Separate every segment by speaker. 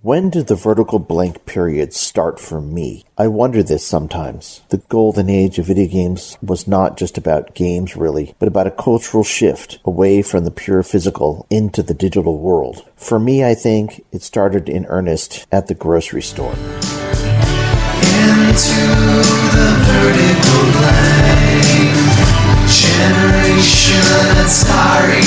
Speaker 1: When did the vertical blank period start for me? I wonder this sometimes. The golden age of video games was not just about games, really, but about a cultural shift away from the pure physical into the digital world. For me, I think it started in earnest at the grocery store.
Speaker 2: Into the vertical blank generation Atari.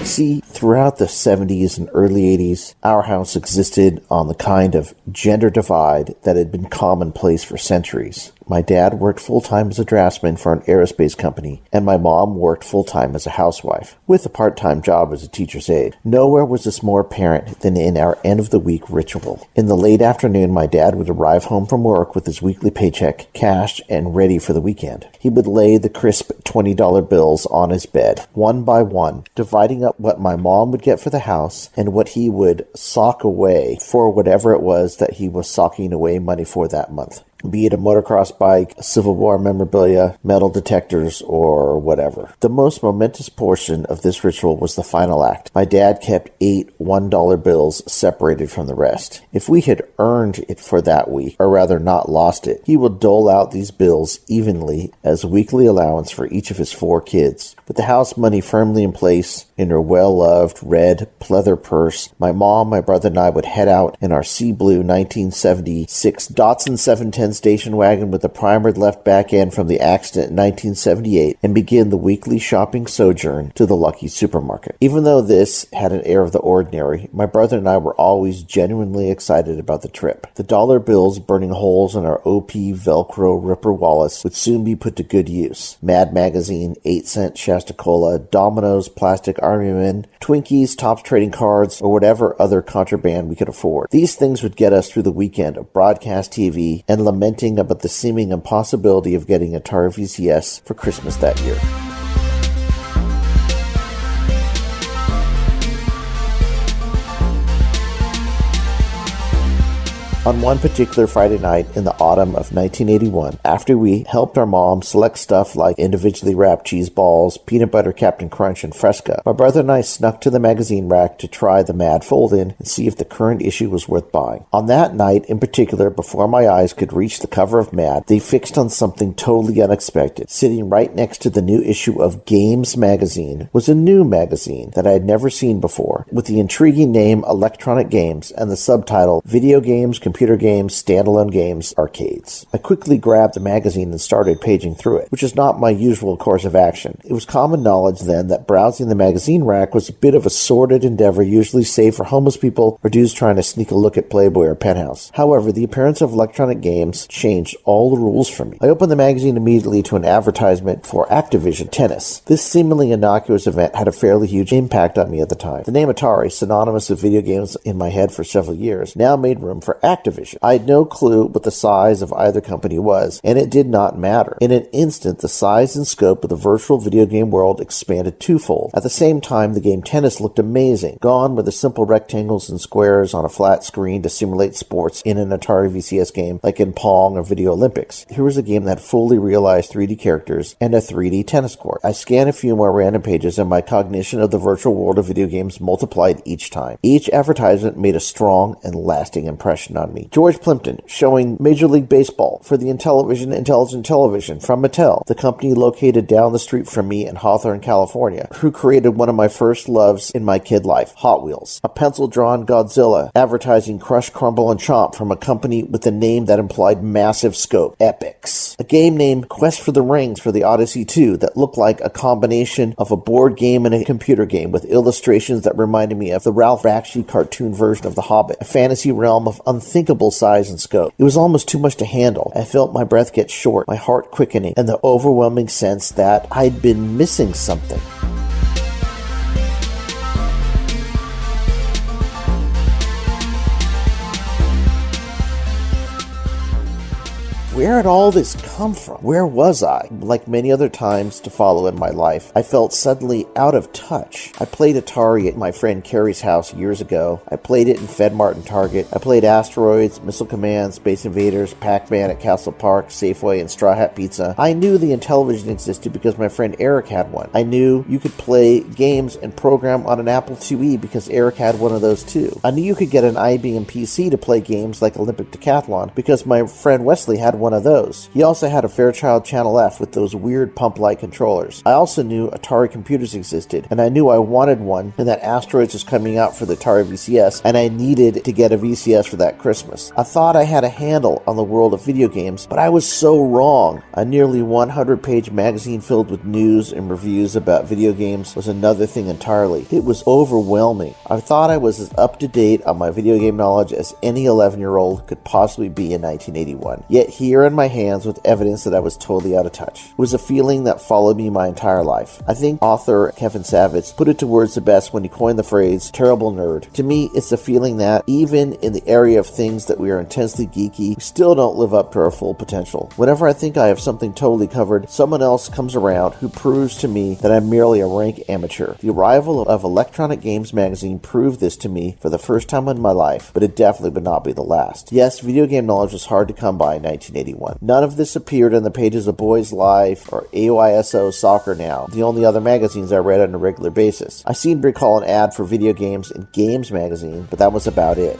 Speaker 1: See, throughout the 70s and early 80s, our house existed on the kind of gender divide that had been commonplace for centuries. My dad worked full-time as a draftsman for an aerospace company, and my mom worked full-time as a housewife, with a part-time job as a teacher's aide. Nowhere was this more apparent than in our end-of-the-week ritual. In the late afternoon, my dad would arrive home from work with his weekly paycheck, cashed and ready for the weekend. He would lay the crisp $20 bills on his bed, one by one, dividing up what my mom would get for the house and what he would sock away for whatever it was that he was socking away money for that month. Be it a motocross bike, Civil War memorabilia, metal detectors, or whatever. The most momentous portion of this ritual was the final act. My dad kept 8 $1 bills separated from the rest. If we had earned it for that week, or rather not lost it, he would dole out these bills evenly as weekly allowance for each of his 4 kids. With the house money firmly in place in her well-loved red pleather purse, my mom, my brother, and I would head out in our sea blue 1976 Datsun 710 station wagon with the primered left back end from the accident in 1978 and begin the weekly shopping sojourn to the Lucky supermarket. Even though this had an air of the ordinary, my brother and I were always genuinely excited about the trip. The dollar bills burning holes in our OP Velcro Ripper wallets would soon be put to good use. Mad Magazine, 8-cent Shasta Cola, Domino's, plastic Army Men, Twinkies, Topps trading cards, or whatever other contraband we could afford. These things would get us through the weekend of broadcast TV and lamenting about the seeming impossibility of getting Atari VCS for Christmas that year. On one particular Friday night in the autumn of 1981, after we helped our mom select stuff like individually wrapped cheese balls, peanut butter Captain Crunch, and Fresca, my brother and I snuck to the magazine rack to try the Mad fold-in and see if the current issue was worth buying. On that night in particular, before my eyes could reach the cover of Mad, they fixed on something totally unexpected. Sitting right next to the new issue of Games magazine was a new magazine that I had never seen before, with the intriguing name Electronic Games and the subtitle Video Games, Computer Games, Standalone Games, Arcades. I quickly grabbed the magazine and started paging through it, which is not my usual course of action. It was common knowledge then that browsing the magazine rack was a bit of a sordid endeavor, usually saved for homeless people or dudes trying to sneak a look at Playboy or Penthouse. However, the appearance of Electronic Games changed all the rules for me. I opened the magazine immediately to an advertisement for Activision Tennis. This seemingly innocuous event had a fairly huge impact on me at the time. The name Atari, synonymous with video games in my head for several years, now made room for Activision. I had no clue what the size of either company was, and it did not matter. In an instant, the size and scope of the virtual video game world expanded twofold. At the same time, the game tennis looked amazing. Gone were the simple rectangles and squares on a flat screen to simulate sports in an Atari VCS game like in Pong or Video Olympics. Here was a game that fully realized 3D characters and a 3D tennis court. I scanned a few more random pages, and my cognition of the virtual world of video games multiplied each time. Each advertisement made a strong and lasting impression on me. George Plimpton showing Major League Baseball for the Intellivision Intelligent Television from Mattel, the company located down the street from me in Hawthorne, California, who created one of my first loves in my kid life, Hot Wheels. A pencil-drawn Godzilla advertising Crush, Crumble, and Chomp from a company with a name that implied massive scope, Epix. A game named Quest for the Rings for the Odyssey 2 that looked like a combination of a board game and a computer game with illustrations that reminded me of the Ralph Bakshi cartoon version of The Hobbit, a fantasy realm of unthinkable size and scope. It was almost too much to handle. I felt my breath get short, my heart quickening, and the overwhelming sense that I'd been missing something. Where had all this come from? Where was I? Like many other times to follow in my life, I felt suddenly out of touch. I played Atari at my friend Carrie's house years ago. I played it in FedMart and Target. I played Asteroids, Missile Command, Space Invaders, Pac-Man at Castle Park, Safeway, and Straw Hat Pizza. I knew the Intellivision existed because my friend Eric had one. I knew you could play games and program on an Apple IIe because Eric had one of those too. I knew you could get an IBM PC to play games like Olympic Decathlon because my friend Wesley had one of those. He also had a Fairchild Channel F with those weird pump-like controllers. I also knew Atari computers existed, and I knew I wanted one and that Asteroids was coming out for the Atari VCS, and I needed to get a VCS for that Christmas. I thought I had a handle on the world of video games, but I was so wrong. A nearly 100-page magazine filled with news and reviews about video games was another thing entirely. It was overwhelming. I thought I was as up-to-date on my video game knowledge as any 11-year-old could possibly be in 1981. Yet here in my hands with evidence that I was totally out of touch. It was a feeling that followed me my entire life. I think author Kevin Savitz put it to words the best when he coined the phrase, terrible nerd. To me, it's a feeling that even in the area of things that we are intensely geeky, we still don't live up to our full potential. Whenever I think I have something totally covered, someone else comes around who proves to me that I'm merely a rank amateur. The arrival of Electronic Games magazine proved this to me for the first time in my life, but it definitely would not be the last. Yes, video game knowledge was hard to come by in 1981. None of this appeared on the pages of Boys Life or AOISO Soccer Now, the only other magazines I read on a regular basis. I seem to recall an ad for video games in Games magazine, but that was about it.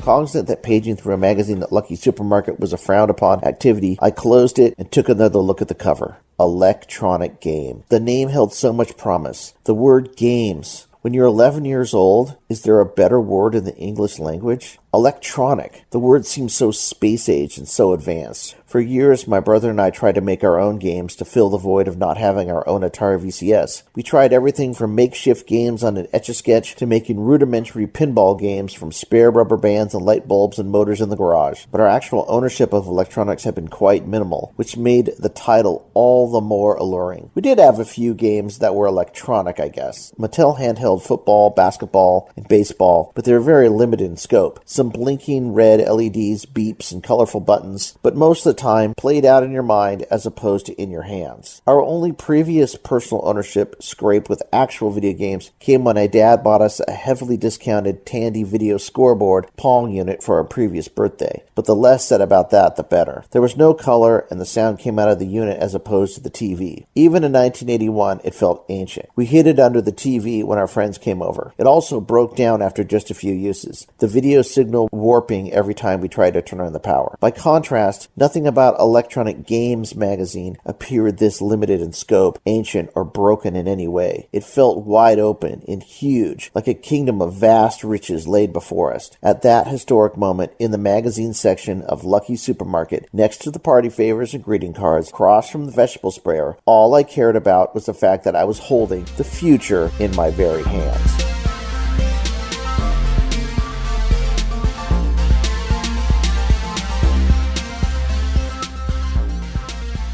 Speaker 1: Cognizant that paging through a magazine at Lucky Supermarket was a frowned-upon activity, I closed it and took another look at the cover. Electronic Game. The name held so much promise. The word games. When you're 11 years old, is there a better word in the English language? Electronic. The word seems so space-age and so advanced. For years, my brother and I tried to make our own games to fill the void of not having our own Atari VCS. We tried everything from makeshift games on an Etch-a-Sketch to making rudimentary pinball games from spare rubber bands and light bulbs and motors in the garage. But our actual ownership of electronics had been quite minimal, which made the title all the more alluring. We did have a few games that were electronic, I guess. Mattel handheld football, basketball, and baseball, but they were very limited in scope. Some blinking red LEDs, beeps, and colorful buttons, but most of the time played out in your mind as opposed to in your hands. Our only previous personal ownership scrape with actual video games came when my dad bought us a heavily discounted Tandy Video Scoreboard Pong unit for our previous birthday. But the less said about that, the better. There was no color, and the sound came out of the unit as opposed to the TV. Even in 1981, it felt ancient. We hid it under the TV when our friends came over. It also broke down after just a few uses, the video signal warping every time we tried to turn on the power. By contrast, nothing about Electronic Games magazine appeared this limited in scope, ancient, or broken in any way. It felt wide open and huge, like a kingdom of vast riches laid before us. At that historic moment, in the magazine section of Lucky Supermarket, next to the party favors and greeting cards, across from the vegetable sprayer, all I cared about was the fact that I was holding the future in my very hands.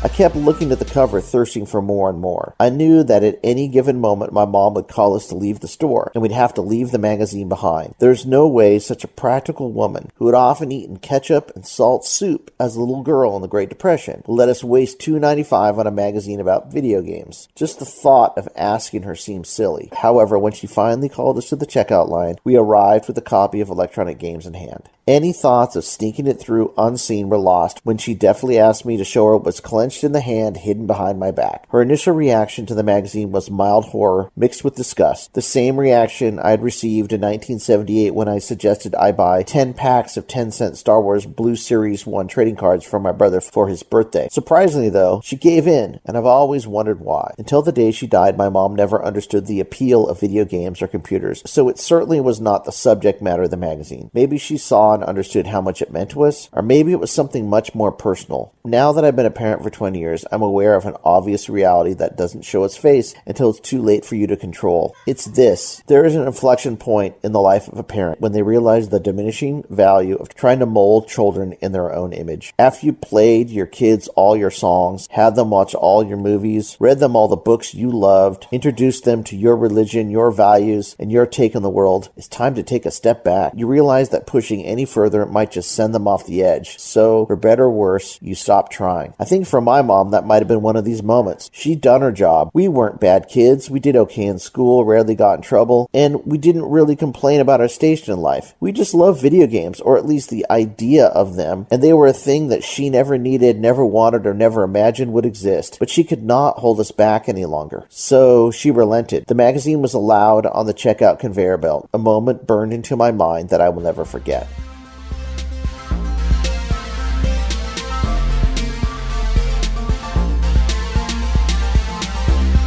Speaker 1: I kept looking at the cover, thirsting for more and more. I knew that at any given moment my mom would call us to leave the store, and we'd have to leave the magazine behind. There's no way such a practical woman, who had often eaten ketchup and salt soup as a little girl in the Great Depression, would let us waste $2.95 on a magazine about video games. Just the thought of asking her seemed silly. However, when she finally called us to the checkout line, we arrived with a copy of Electronic Games in hand. Any thoughts of sneaking it through unseen were lost when she deftly asked me to show her what was clenched in the hand hidden behind my back. Her initial reaction to the magazine was mild horror mixed with disgust, the same reaction I had received in 1978 when I suggested I buy 10 packs of 10-cent Star Wars Blue Series 1 trading cards for my brother for his birthday. Surprisingly, though, she gave in, and I've always wondered why. Until the day she died, my mom never understood the appeal of video games or computers, so it certainly was not the subject matter of the magazine. Maybe she saw and understood how much it meant to us, or maybe it was something much more personal. Now that I've been a parent for 20 years, I'm aware of an obvious reality that doesn't show its face until it's too late for you to control. It's this. There is an inflection point in the life of a parent when they realize the diminishing value of trying to mold children in their own image. After you played your kids all your songs, had them watch all your movies, read them all the books you loved, introduced them to your religion, your values, and your take on the world, it's time to take a step back. You realize that pushing any further might just send them off the edge. So, for better or worse, you stop trying. I think for my mom, that might have been one of these moments. She'd done her job. We weren't bad kids. We did okay in school, rarely got in trouble, and we didn't really complain about our station in life. We just loved video games, or at least the idea of them, and they were a thing that she never needed, never wanted, or never imagined would exist. But she could not hold us back any longer. So she relented. The magazine was allowed on the checkout conveyor belt, a moment burned into my mind that I will never forget.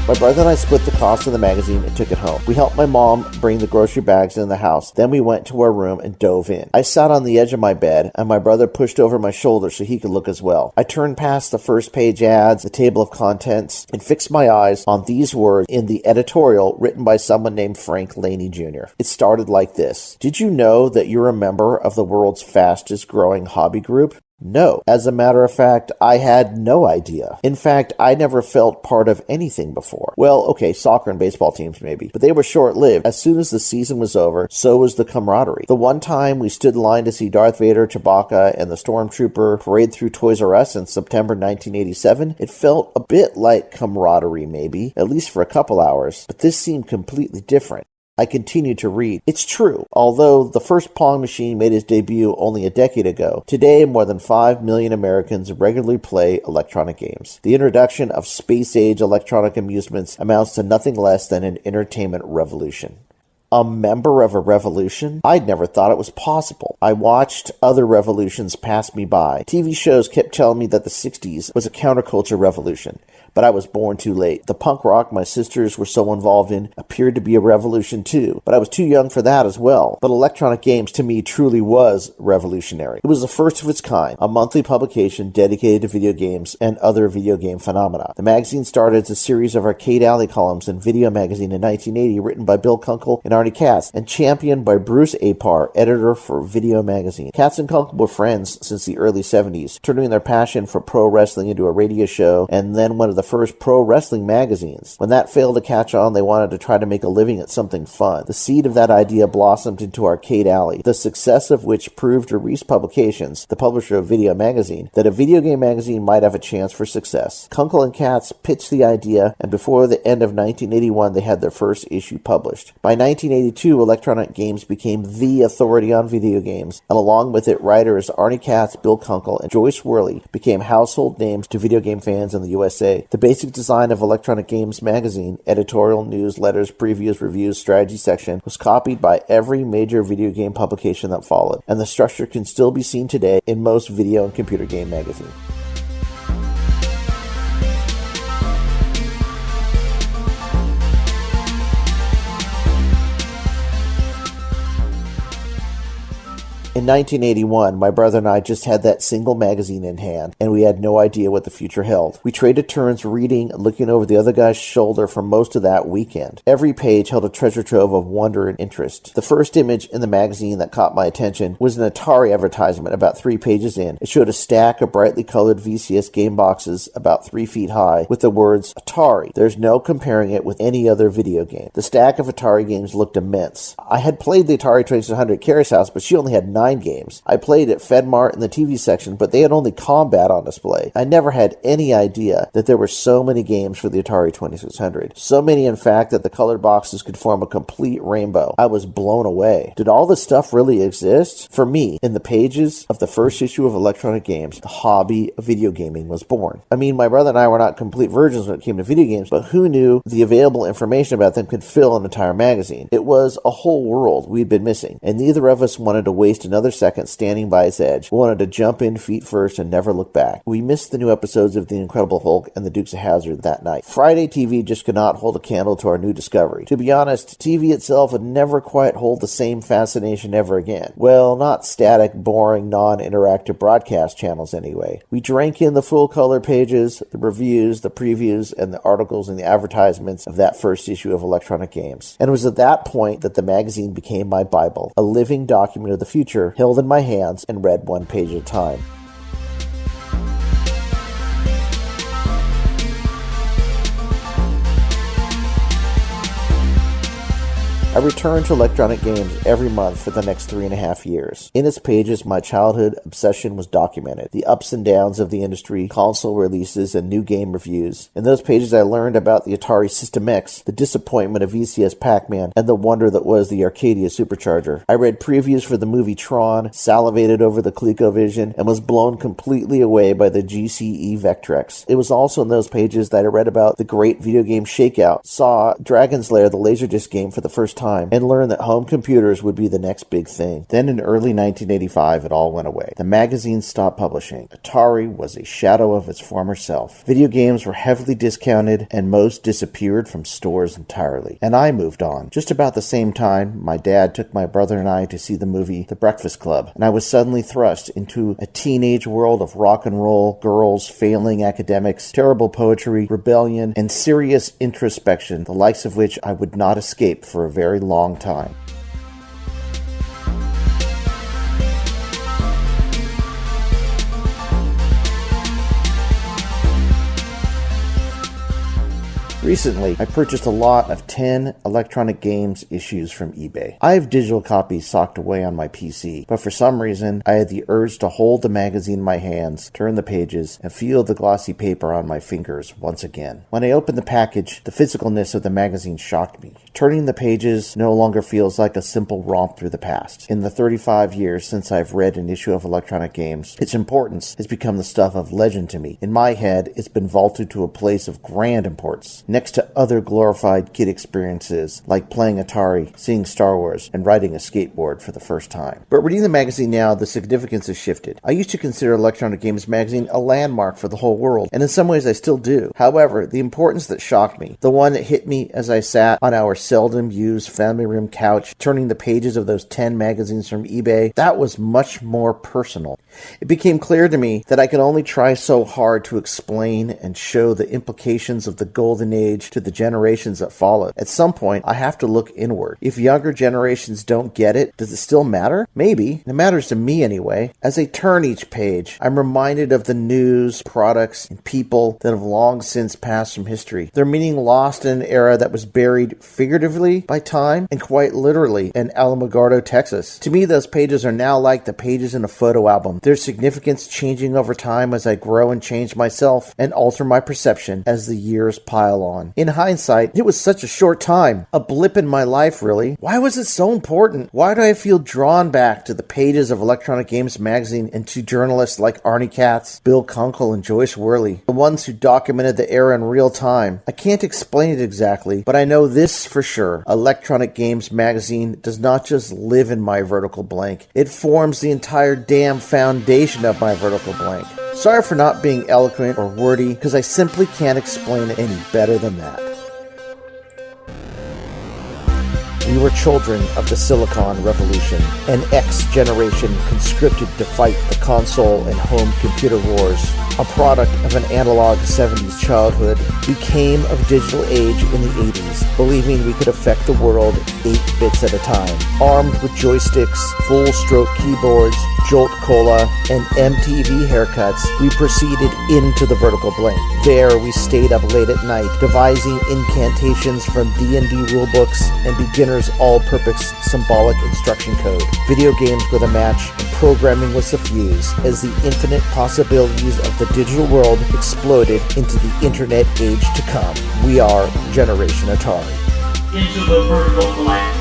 Speaker 1: My brother and I split the cost of the magazine and took it home. We helped my mom bring the grocery bags in the house. Then we went to our room and dove in. I sat on the edge of my bed, and my brother pushed over my shoulder so he could look as well. I turned past the first page ads, the table of contents, and fixed my eyes on these words in the editorial written by someone named Frank Laney Jr. It started like this. Did you know that you're a member of the world's fastest growing hobby group? No. As a matter of fact, I had no idea. In fact, I never felt part of anything before. Well, okay, soccer and baseball teams maybe, but they were short-lived. As soon as the season was over, so was the camaraderie. The one time we stood in line to see Darth Vader, Chewbacca, and the Stormtrooper parade through Toys R Us in September 1987, it felt a bit like camaraderie maybe, at least for a couple hours, but this seemed completely different. I continued to read. It's true. Although the first Pong machine made its debut only a decade ago, today more than 5 million Americans regularly play electronic games. The introduction of space-age electronic amusements amounts to nothing less than an entertainment revolution. A member of a revolution? I'd never thought it was possible. I watched other revolutions pass me by. TV shows kept telling me that the 60s was a counterculture revolution, but I was born too late. The punk rock my sisters were so involved in appeared to be a revolution too, but I was too young for that as well. But electronic games to me truly was revolutionary. It was the first of its kind, a monthly publication dedicated to video games and other video game phenomena. The magazine started as a series of Arcade Alley columns in Video Magazine in 1980, written by Bill Kunkel and Arnie Katz, and championed by Bruce Apar, editor for Video Magazine. Katz and Kunkel were friends since the early 70s, turning their passion for pro wrestling into a radio show, and then one of the first pro wrestling magazines. When that failed to catch on, they wanted to try to make a living at something fun. The seed of that idea blossomed into Arcade Alley, the success of which proved to Reese Publications, the publisher of Video Magazine, that a video game magazine might have a chance for success. Kunkel and Katz pitched the idea, and before the end of 1981, they had their first issue published. By 1982, Electronic Games became the authority on video games, and along with it, writers Arnie Katz, Bill Kunkel, and Joyce Worley became household names to video game fans in the USA. The basic design of Electronic Games magazine, editorial, news, letters, previews, reviews, strategy section, was copied by every major video game publication that followed, and the structure can still be seen today in most video and computer game magazines. In 1981, my brother and I just had that single magazine in hand, and we had no idea what the future held. We traded turns reading and looking over the other guy's shoulder for most of that weekend. Every page held a treasure trove of wonder and interest. The first image in the magazine that caught my attention was an Atari advertisement about 3 pages in. It showed a stack of brightly colored VCS game boxes about 3 feet high with the words, Atari. There's no comparing it with any other video game. The stack of Atari games looked immense. I had played the Atari 2600 at Carrie's house, but she only had 9 games. I played at FedMart in the TV section, but they had only Combat on display. I never had any idea that there were so many games for the Atari 2600. So many, in fact, that the colored boxes could form a complete rainbow. I was blown away. Did all this stuff really exist? For me, in the pages of the first issue of Electronic Games, the hobby of video gaming was born. I mean, my brother and I were not complete virgins when it came to video games, but who knew the available information about them could fill an entire magazine? It was a whole world we'd been missing, and neither of us wanted to waste another second standing by its edge, wanted to jump in feet first and never look back. We missed the new episodes of The Incredible Hulk and The Dukes of Hazzard that night. Friday TV just could not hold a candle to our new discovery. To be honest, TV itself would never quite hold the same fascination ever again. Well, not static, boring, non-interactive broadcast channels anyway. We drank in the full-color pages, the reviews, the previews, and the articles and the advertisements of that first issue of Electronic Games. And it was at that point that the magazine became my Bible, a living document of the future held in my hands and read one page at a time. I returned to Electronic Games every month for the next 3.5 years. In its pages, my childhood obsession was documented. The ups and downs of the industry, console releases, and new game reviews. In those pages, I learned about the Atari System X, the disappointment of VCS Pac-Man, and the wonder that was the Arcadia Supercharger. I read previews for the movie Tron, salivated over the ColecoVision, and was blown completely away by the GCE Vectrex. It was also in those pages that I read about the great video game shakeout, saw Dragon's Lair, the Laserdisc game, for the first time, and learned that home computers would be the next big thing. Then in early 1985, it all went away. The magazine stopped publishing. Atari was a shadow of its former self. Video games were heavily discounted, and most disappeared from stores entirely. And I moved on. Just about the same time, my dad took my brother and I to see the movie The Breakfast Club, and I was suddenly thrust into a teenage world of rock and roll, girls, failing academics, terrible poetry, rebellion, and serious introspection, the likes of which I would not escape for a very long time. Recently, I purchased a lot of 10 Electronic Games issues from eBay. I have digital copies socked away on my PC, but for some reason, I had the urge to hold the magazine in my hands, turn the pages, and feel the glossy paper on my fingers once again. When I opened the package, the physicalness of the magazine shocked me. Turning the pages no longer feels like a simple romp through the past. In the 35 years since I've read an issue of Electronic Games, its importance has become the stuff of legend to me. In my head, it's been vaulted to a place of grand importance, next to other glorified kid experiences like playing Atari, seeing Star Wars, and riding a skateboard for the first time. But reading the magazine now, the significance has shifted. I used to consider Electronic Games magazine a landmark for the whole world, and in some ways I still do. However, the importance that shocked me, the one that hit me as I sat on our seldom used family room couch, turning the pages of those 10 magazines from eBay, that was much more personal. It became clear to me that I could only try so hard to explain and show the implications of the golden age to the generations that followed. At some point, I have to look inward. If younger generations don't get it, does it still matter? Maybe. It matters to me anyway. As I turn each page, I'm reminded of the news, products, and people that have long since passed from history. Their meaning lost in an era that was buried figuratively by time and quite literally in Alamogordo, Texas. To me, those pages are now like the pages in a photo album. Their significance changing over time as I grow and change myself and alter my perception as the years pile on. In hindsight, it was such a short time. A blip in my life, really. Why was it so important? Why do I feel drawn back to the pages of Electronic Games magazine and to journalists like Arnie Katz, Bill Kunkel, and Joyce Worley, the ones who documented the era in real time? I can't explain it exactly, but I know this for sure. Electronic Games magazine does not just live in my vertical blank. It forms the entire damn foundation of my vertical blank. Sorry for not being eloquent or wordy, because I simply can't explain it any better than that. We were children of the Silicon Revolution, an X generation conscripted to fight the console and home computer wars. A product of an analog 70s childhood, we came of digital age in the 80s, believing we could affect the world 8 bits at a time. Armed with joysticks, full-stroke keyboards, Jolt Cola, and MTV haircuts, we proceeded into the vertical blank. There, we stayed up late at night, devising incantations from D&D rulebooks and beginners' all-purpose symbolic instruction code. Video games were the match, and programming was the fuse, as the infinite possibilities of the digital world exploded into the internet age to come. We are Generation Atari.
Speaker 2: Into the vertical blank.